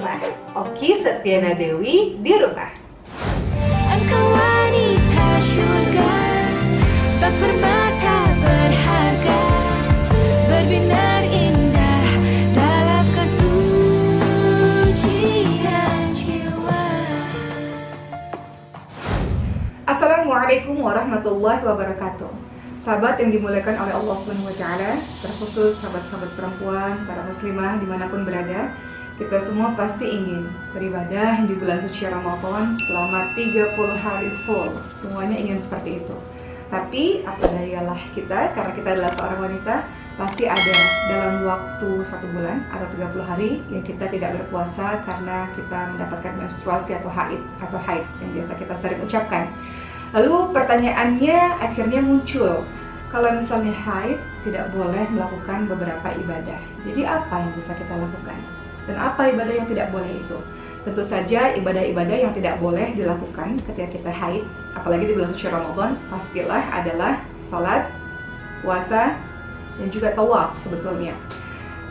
rumah. Oki Setiana Dewi di rumah. Engkau wanita syurga, bak permata berharga, berbinar indah dalam kesucian jiwa. Assalamualaikum warahmatullahi wabarakatuh. Sahabat yang dimuliakan oleh Allah SWT, terkhusus sahabat-sahabat perempuan, para muslimah dimanapun berada, kita semua pasti ingin beribadah di bulan suci Ramadan selama 30 hari full. Semuanya ingin seperti itu. Tapi apa dayalah kita, karena kita adalah seorang wanita, pasti ada dalam waktu 1 bulan atau 30 hari yang kita tidak berpuasa karena kita mendapatkan menstruasi atau haid yang biasa kita sering ucapkan. Lalu pertanyaannya akhirnya muncul, kalau misalnya haid tidak boleh melakukan beberapa ibadah, jadi apa yang bisa kita lakukan? Dan apa ibadah yang tidak boleh itu? Tentu saja ibadah-ibadah yang tidak boleh dilakukan ketika kita haid, apalagi di bulan suci Ramadan, pastilah adalah salat, puasa, dan juga tawaf sebetulnya.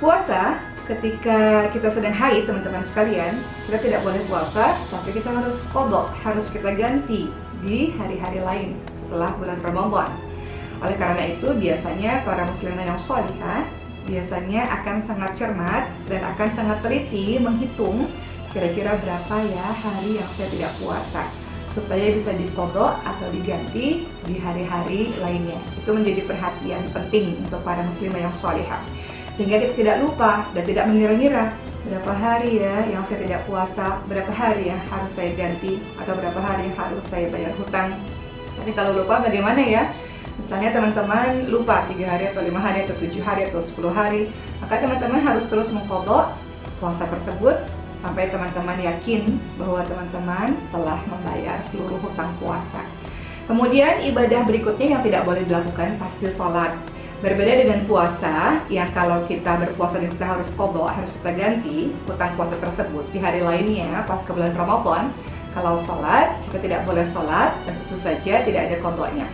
Puasa, ketika kita sedang haid, teman-teman sekalian, kita tidak boleh puasa, tapi kita harus qadha, harus kita ganti di hari-hari lain setelah bulan Ramadan. Oleh karena itu, biasanya para muslimah yang shalihah biasanya akan sangat cermat dan akan sangat teliti menghitung kira-kira berapa ya hari yang saya tidak puasa, supaya bisa diqadha atau diganti di hari-hari lainnya. Itu menjadi perhatian penting untuk para muslimah yang shalihah, sehingga kita tidak lupa dan tidak mengira-ngira berapa hari ya yang saya tidak puasa, berapa hari yang harus saya ganti, atau berapa hari yang harus saya bayar hutang. Tapi kalau lupa bagaimana ya? Misalnya teman-teman lupa 3 hari atau 5 hari atau 7 hari atau 10 hari, maka teman-teman harus terus mengqadha puasa tersebut sampai teman-teman yakin bahwa teman-teman telah membayar seluruh hutang puasa. Kemudian ibadah berikutnya yang tidak boleh dilakukan pasti sholat. Berbeda dengan puasa, yang kalau kita berpuasa dan kita harus qadha, harus kita ganti hutang puasa tersebut di hari lainnya pas ke bulan Ramadan. Kalau sholat, kita tidak boleh sholat, dan tentu saja tidak ada qadhanya.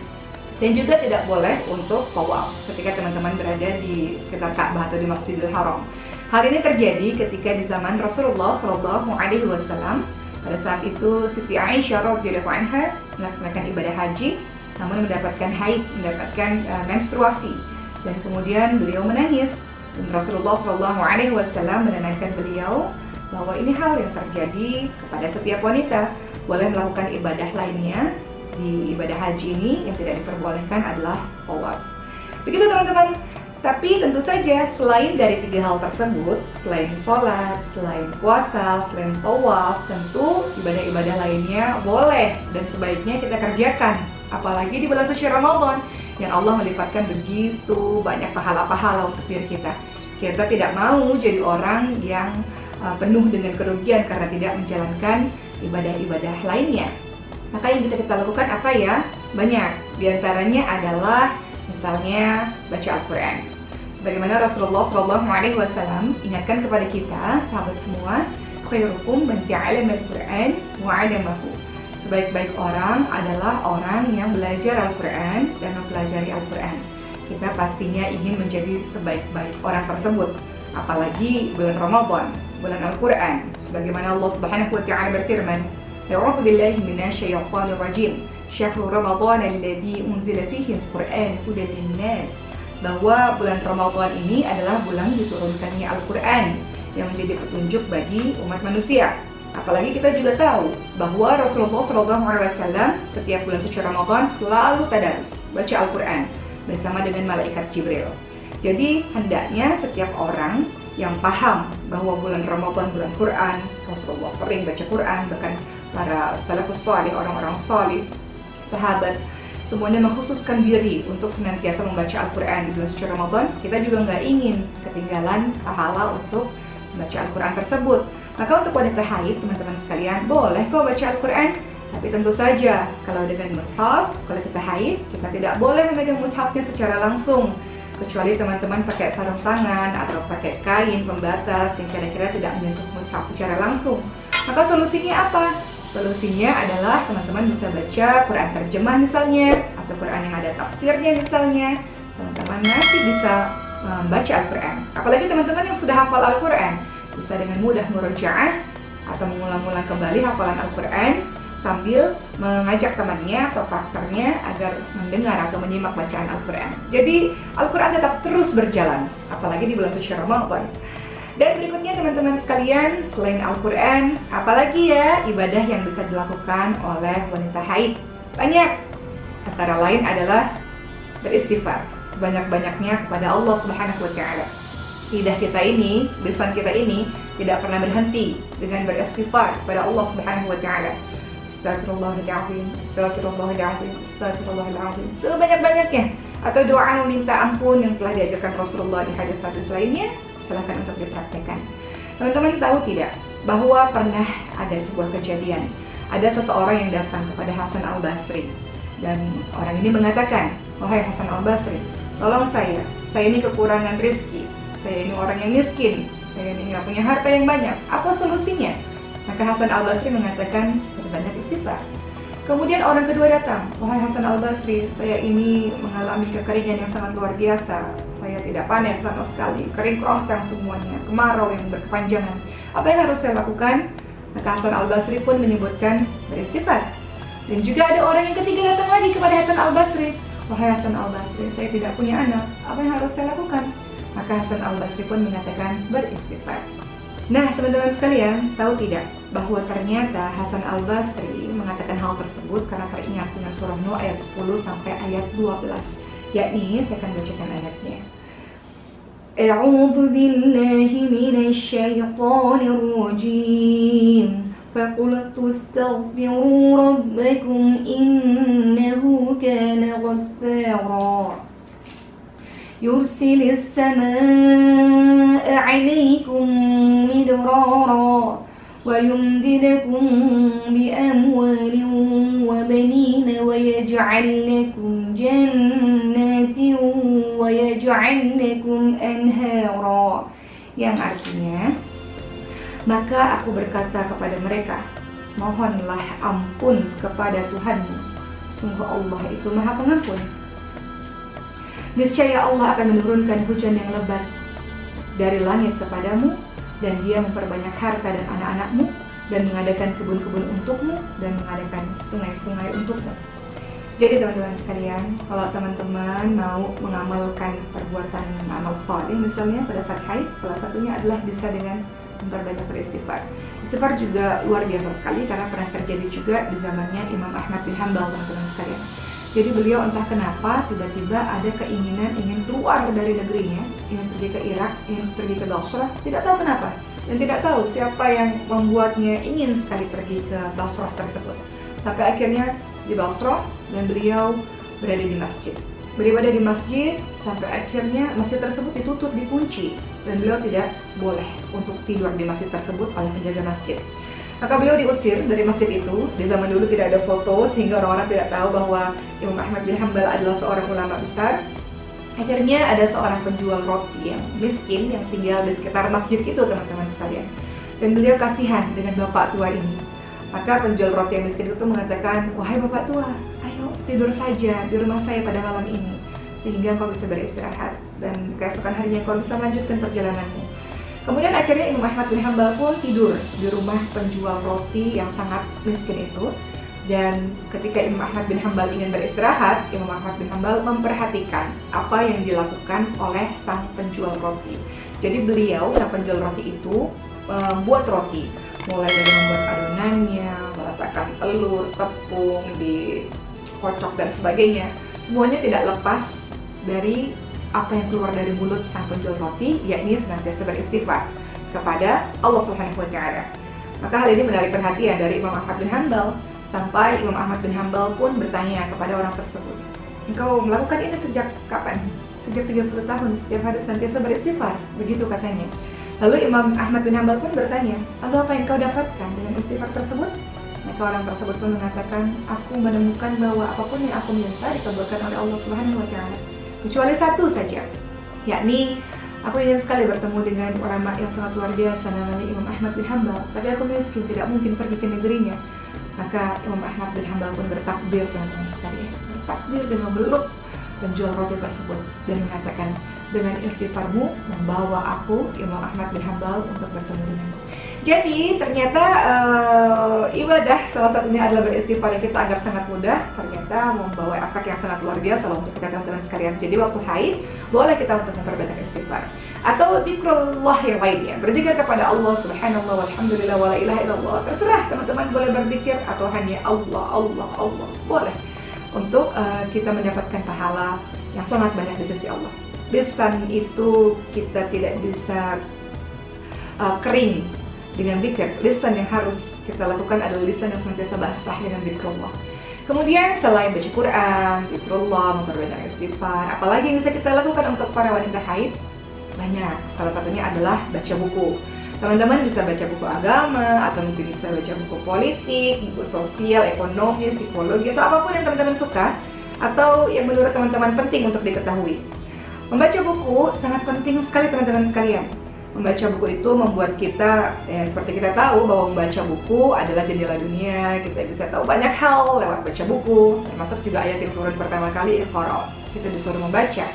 Dan juga tidak boleh untuk tawaf ketika teman-teman berada di sekitar Ka'bah atau di Masjidil Haram. Hal ini terjadi ketika di zaman Rasulullah SAW. Pada saat itu Siti Aisyah radhiyallahu anha melaksanakan ibadah haji, namun mendapatkan haid, mendapatkan menstruasi, dan kemudian beliau menangis. Dan Rasulullah SAW menenangkan beliau bahwa ini hal yang terjadi kepada setiap wanita. Boleh melakukan ibadah lainnya. Di ibadah haji ini yang tidak diperbolehkan adalah tawaf. Begitu teman-teman. Tapi tentu saja selain dari 3 hal tersebut, selain sholat, selain puasa, selain tawaf, tentu ibadah-ibadah lainnya boleh dan sebaiknya kita kerjakan. Apalagi di bulan suci Ramadan yang Allah melipatkan begitu banyak pahala-pahala untuk diri kita. Kita tidak mau jadi orang yang penuh dengan kerugian karena tidak menjalankan ibadah-ibadah lainnya. Maka yang bisa kita lakukan apa ya? Banyak. Di antaranya adalah misalnya baca Al-Quran. Sebagaimana Rasulullah SAW ingatkan kepada kita, sahabat semua, khairukum man ta'allama al-Quran wa 'allamahu. Sebaik-baik orang adalah orang yang belajar Al-Quran dan mempelajari Al-Quran. Kita pastinya ingin menjadi sebaik-baik orang tersebut. Apalagi bulan Ramadan, bulan Al-Quran. Sebagaimana Allah Subhanahu wa ta'ala berfirman, A'udzu billahi minasyaitonir rajim. Syahrul Ramadan alladzi unzila fihi al-Qur'an hudan lin-nas. Bahwa bulan Ramadan ini adalah bulan diturunkannya Al-Qur'an yang menjadi petunjuk bagi umat manusia. Apalagi kita juga tahu bahwa Rasulullah SAW setiap bulan suci Ramadan selalu tadarus baca Al-Qur'an bersama dengan malaikat Jibril. Jadi hendaknya setiap orang yang paham bahwa bulan Ramadan bulan Quran, Rasulullah sering baca Quran, bahkan para salafus salih, orang-orang salih, sahabat, semuanya mengkhususkan diri untuk senantiasa membaca Al-Quran di bulan suci Ramadan. Kita juga nggak ingin ketinggalan pahala untuk membaca Al-Quran tersebut. Maka untuk wanita haid, teman-teman sekalian, boleh kok baca Al-Quran, tapi tentu saja kalau dengan mushaf, kalau kita haid, kita tidak boleh memegang mushafnya secara langsung, kecuali teman-teman pakai sarung tangan atau pakai kain pembatas yang kira-kira tidak menyentuh mushaf secara langsung. Maka solusinya apa? Solusinya adalah teman-teman bisa baca Quran terjemah misalnya, atau Quran yang ada tafsirnya misalnya. Teman-teman masih bisa membaca Al-Quran. Apalagi teman-teman yang sudah hafal Al-Quran, bisa dengan mudah murojaah atau mengulang-ulang kembali hafalan Al-Quran sambil mengajak temannya atau partnernya agar mendengar atau menyimak bacaan Al-Quran. Jadi Al-Quran tetap terus berjalan, apalagi di bulan suci Ramadan. Dan berikutnya teman-teman sekalian, selain Al-Quran, apalagi ya ibadah yang bisa dilakukan oleh wanita haid? Banyak, antara lain adalah beristighfar sebanyak-banyaknya kepada Allah Subhanahu wa Ta'ala. Lidah kita ini, lisan kita ini tidak pernah berhenti dengan beristighfar kepada Allah Subhanahu wa Ta'ala. Astagfirullahaladzim, astagfirullahaladzim, astagfirullahaladzim, sebanyak-banyaknya. Atau doa meminta ampun yang telah diajarkan Rasulullah di hadis-hadis lainnya, silahkan untuk dipraktekkan. Teman-teman tahu tidak bahwa pernah ada sebuah kejadian, ada seseorang yang datang kepada Hasan Al-Basri, dan orang ini mengatakan, wahai Hasan Al-Basri, tolong saya ini kekurangan rezeki, saya ini orang yang miskin, saya ini nggak punya harta yang banyak, apa solusinya? Maka Hasan Al-Basri mengatakan, berbanyak istighfar. Kemudian orang kedua datang, wahai Hasan Al-Basri, saya ini mengalami kekeringan yang sangat luar biasa, saya tidak panen sama sekali, kering kerontang semuanya, kemarau yang berkepanjangan, apa yang harus saya lakukan? Maka Hasan Al-Basri pun menyebutkan beristighfar. Dan juga ada orang yang ketiga datang lagi kepada Hasan Al-Basri, wahai Hasan Al-Basri, saya tidak punya anak, apa yang harus saya lakukan? Maka Hasan Al-Basri pun mengatakan beristighfar. Nah teman-teman sekalian, tahu tidak bahwa ternyata Hasan Al-Basri mengatakan hal tersebut karena teringat dengan surah Nuh ayat 10 sampai ayat 12. Yakni, saya akan bacakan ayatnya. A'udzu billahi minasy syaithanir rajim. Faqultu astaghfiru rabbakum innahu kana ghaffara. يرسل السماء عليكم مدرارا ويمددكم بأموال وبنين ويجعل لكم جنات ويجعل لكم أنهارا, yang artinya, maka aku berkata kepada mereka, mohonlah ampun kepada Tuhanmu, sungguh Allah itu Maha Pengampun. Niscaya Allah akan menurunkan hujan yang lebat dari langit kepadamu, dan Dia memperbanyak harta dan anak-anakmu, dan mengadakan kebun-kebun untukmu, dan mengadakan sungai-sungai untukmu. Jadi teman-teman sekalian, kalau teman-teman mau mengamalkan perbuatan amal saleh misalnya pada saat haid, salah satunya adalah bisa dengan memperbanyak beristighfar. Istighfar juga luar biasa sekali karena pernah terjadi juga di zamannya Imam Ahmad bin Hanbal, teman-teman sekalian. Jadi beliau entah kenapa tiba-tiba ada keinginan ingin keluar dari negerinya, ingin pergi ke Irak, ingin pergi ke Basrah, tidak tahu kenapa. Dan tidak tahu siapa yang membuatnya ingin sekali pergi ke Basrah tersebut. Sampai akhirnya di Basrah dan beliau berada di masjid. Beribadah di masjid sampai akhirnya masjid tersebut ditutup, dikunci. Dan beliau tidak boleh untuk tidur di masjid tersebut oleh penjaga masjid. Maka beliau diusir dari masjid itu. Di zaman dulu tidak ada foto sehingga orang-orang tidak tahu bahwa Imam Ahmad bin Hanbal adalah seorang ulama besar. Akhirnya ada seorang penjual roti yang miskin yang tinggal di sekitar masjid itu, teman-teman sekalian. Dan beliau kasihan dengan bapak tua ini. Maka penjual roti yang miskin itu mengatakan, wahai bapak tua, ayo tidur saja di rumah saya pada malam ini, sehingga kau bisa beristirahat dan keesokan harinya kau bisa melanjutkan perjalananmu. Kemudian akhirnya Imam Ahmad bin Hanbal pun tidur di rumah penjual roti yang sangat miskin itu. Dan ketika Imam Ahmad bin Hanbal ingin beristirahat, Imam Ahmad bin Hanbal memperhatikan apa yang dilakukan oleh sang penjual roti. Jadi beliau, sang penjual roti itu, membuat roti, mulai dari membuat adonannya, meletakkan telur, tepung, dikocok dan sebagainya. Semuanya tidak lepas dari apa yang keluar dari mulut sang penjual roti, yakni senantiasa beristighfar kepada Allah Subhanahu wa Ta'ala. Maka hal ini menarik perhatian dari Imam Ahmad bin Hanbal, sampai Imam Ahmad bin Hanbal pun bertanya kepada orang tersebut, engkau melakukan ini sejak kapan? Sejak 30 tahun, setiap hari senantiasa beristighfar, begitu katanya. Lalu Imam Ahmad bin Hanbal pun bertanya, lalu apa yang kau dapatkan dengan istighfar tersebut? Maka orang tersebut pun mengatakan, aku menemukan bahwa apapun yang aku minta dikabulkan oleh Allah Subhanahu wa Ta'ala, kecuali satu saja, yakni aku ingin sekali bertemu dengan ulama yang sangat luar biasa namanya Imam Ahmad bin Hanbal, tapi aku miskin, tidak mungkin pergi ke negerinya. Maka Imam Ahmad bin Hanbal pun bertakbir, teman-teman sekalian, bertakbir dan memeluk penjual roti tersebut dan mengatakan, dengan istighfarmu membawa aku, Imam Ahmad bin Hanbal, untuk bertemu denganmu. Jadi ternyata ibadah salah satunya adalah beristighfar yang kita anggap sangat mudah, ternyata membawa efek yang sangat luar biasa loh untuk kita teman-teman sekalian. Jadi waktu haid boleh kita untuk memperbanyak istighfar atau dzikrullah yang lainnya, berzikir kepada Allah subhanallah walhamdulillah wala ilaha illallah. Terserah teman-teman boleh berzikir atau hanya Allah Allah Allah, boleh, untuk kita mendapatkan pahala yang sangat banyak di sisi Allah. Lisan itu kita tidak bisa kering dengan zikir. Lisan yang harus kita lakukan adalah lisan yang senantiasa basah dengan zikrullah. Kemudian selain baca Quran, zikrullah, memperbanyak istighfar, apalagi yang bisa kita lakukan untuk para wanita haid? Banyak. Salah satunya adalah baca buku. Teman-teman bisa baca buku agama, atau mungkin bisa baca buku politik, buku sosial, ekonomi, psikologi, atau apapun yang teman-teman suka, atau yang menurut teman-teman penting untuk diketahui. Membaca buku sangat penting sekali teman-teman sekalian. Membaca buku itu membuat kita, seperti kita tahu bahwa membaca buku adalah jendela dunia. Kita bisa tahu banyak hal lewat baca buku, termasuk juga ayat yang turun pertama kali, Iqra. Kita disuruh membaca.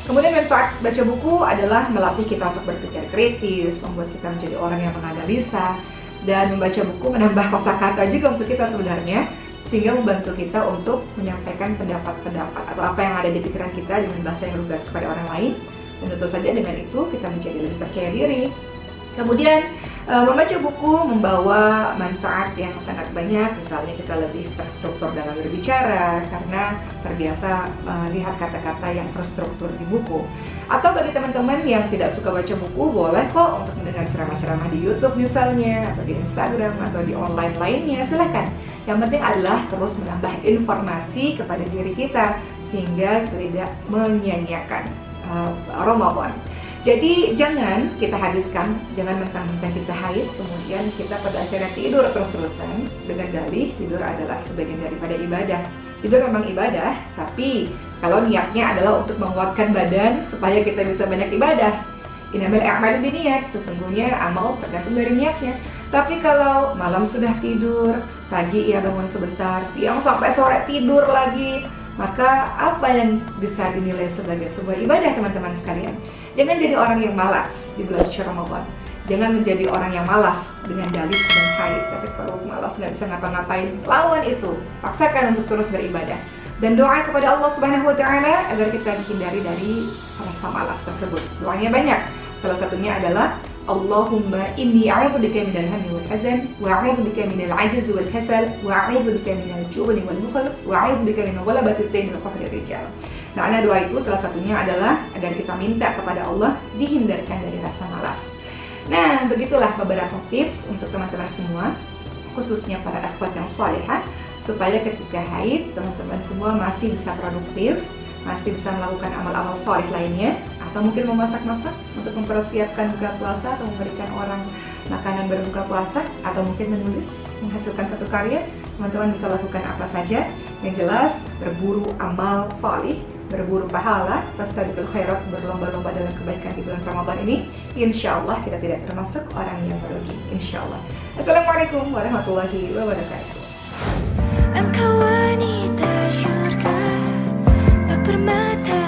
Kemudian manfaat baca buku adalah melatih kita untuk berpikir kritis, membuat kita menjadi orang yang menganalisa, dan membaca buku menambah kosakata juga untuk kita sebenarnya, sehingga membantu kita untuk menyampaikan pendapat-pendapat atau apa yang ada di pikiran kita dengan bahasa yang lugas kepada orang lain. Dan tentu saja dengan itu kita menjadi lebih percaya diri. Kemudian membaca buku membawa manfaat yang sangat banyak. Misalnya kita lebih terstruktur dalam berbicara karena terbiasa melihat kata-kata yang terstruktur di buku. Atau bagi teman-teman yang tidak suka baca buku, boleh kok untuk mendengar ceramah-ceramah di YouTube misalnya, atau di Instagram, atau di online lainnya, silahkan. Yang penting adalah terus menambah informasi kepada diri kita sehingga tidak menyia-nyiakan Ramadan. Jadi jangan kita habiskan, jangan mentang-mentang kita haid kemudian kita pada akhirnya tidur terus-terusan dengan dalih tidur adalah sebagian daripada ibadah. Tidur memang ibadah, tapi kalau niatnya adalah untuk menguatkan badan supaya kita bisa banyak ibadah. Innamal a'malu binniyat, sesungguhnya amal tergantung dari niatnya. Tapi kalau malam sudah tidur, pagi ia bangun sebentar, siang sampai sore tidur lagi, maka apa yang bisa dinilai sebagai sebuah ibadah teman-teman sekalian? Jangan jadi orang yang malas di bulan suci Ramadan. Jangan menjadi orang yang malas dengan dalih dan haid, sakit perut, malas, nggak bisa ngapa-ngapain. Lawan itu, paksakan untuk terus beribadah. Dan doa kepada Allah Subhanahu wa Ta'ala agar kita dihindari dari rasa malas tersebut. Doanya banyak. Salah satunya adalah Allahumma inni a'udzubika minal hammi wal hazan wa a'udzubika minal ajzi wal kasal wa a'udzubika minal jubni wal bukhl wa a'udzubika min ghalabatit dayn wal qahri rijal. Nah, doa itu salah satunya adalah agar kita minta kepada Allah dihindarkan dari rasa malas. Nah, begitulah beberapa tips untuk teman-teman semua, khususnya para akhwat yang salihah, supaya ketika haid teman-teman semua masih bisa produktif, masih bisa melakukan amal-amal salih lainnya, atau mungkin memasak-masak untuk mempersiapkan buka puasa atau memberikan orang makanan berbuka puasa, atau mungkin menulis, menghasilkan satu karya. Teman-teman bisa lakukan apa saja, yang jelas berburu amal salih, berburu pahala, fastabiqul khairat, berlomba-lomba dalam kebaikan di bulan Ramadan ini. Insya Allah kita tidak termasuk orang yang merugi, insya Allah. Assalamualaikum warahmatullahi wabarakatuh. Engkau wanita syurga, bak permata